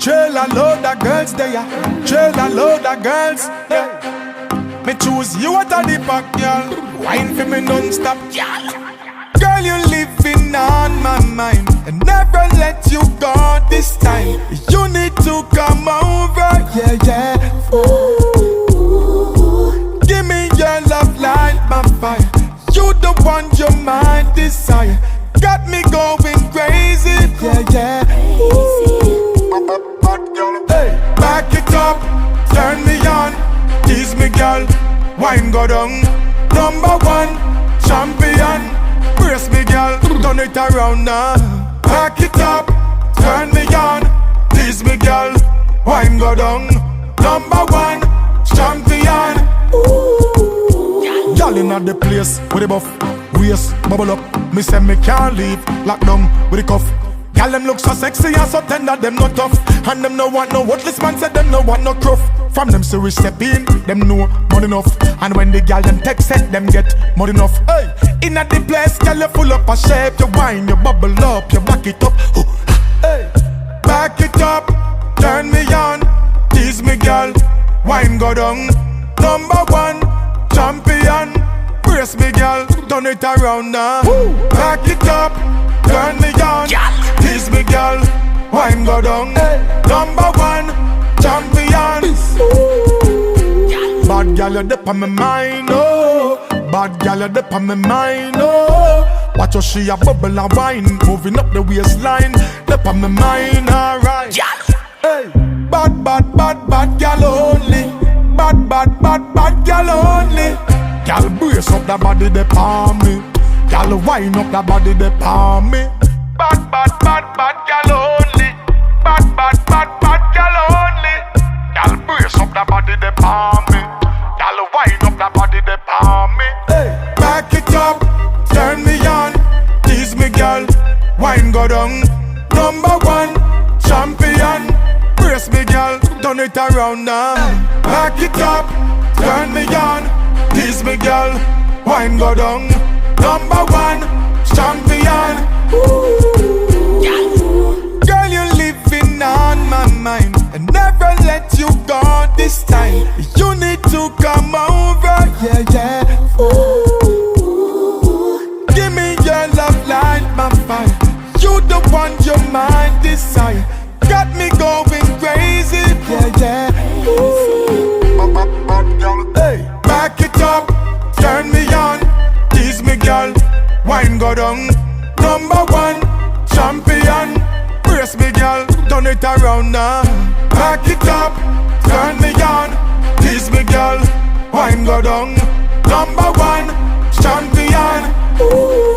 Trail a load of girls there, trail a load of girls, yeah. Me choose you out of the pack, girl. Wine for me non-stop, girl. Girl, you living on my mind, and never let you go this time. You need to come over, yeah, yeah. Ooh. Give me your love like my fire. You the one your mind desire. Got me going crazy, yeah, yeah. Ooh. Hey, back it up, turn me on, tease me, girl. Wine go down, number one champion. Brace me, girl, turn it around now. Back it up, turn me on, tease me, girl. Wine go down, number one champion. Girl inna the place with the buff, waist bubble up. Me say me can't leave, lock down with the cuff. Girl them look so sexy and so tender, them no tough. And them no want no worthless man, say them no want no cruff. From them serious step in, them know more enough. And when the girl them text set, them get more enough. Hey, inna the place, girl you full up a shape. You wine, you bubble up, you back it up. Ooh. Hey, back it up, turn me on, tease me, girl. Wine go down, number one champion. Brace me, girl, turn it around now. Back it up, turn me on, tease me, girl. Wine go down, number one champion. Bad girl, you dip on my mind, oh. Bad girl, you dip on my mind, oh. Watch how she a bubble and wine, moving up the waistline. Dip on my mind, alright. Hey, bad, bad, bad, bad girl only. Bad, bad, bad, bad girl only. Girl, brace up that body, they palm me. Girl, wind up that body, they palm me. Bad, bad, bad, bad girl only. Bad, bad, bad, bad girl only. Girl, brace up that body, they palm me. Girl, wind up that body, they palm me. Hey, back it up, turn me on, tease me, girl. Wine go down, number one champion. Brace me, girl, turn it around now. Back it up, turn me on, tease me, girl. Wine go down, number one champion. Girl, you living on my mind, and never let you go this time. You need to come over, yeah, yeah. Ooh. Give me your love like my fire. You the one your mind desire. Got me going crazy, yeah, yeah. Ooh. Hey, back it up, turn me on, tease me, girl. Wine go down, number one champion. Brace me, girl, turn it around now. Back it up, turn me on, tease me, girl. Wine go down, number one champion. Ooh.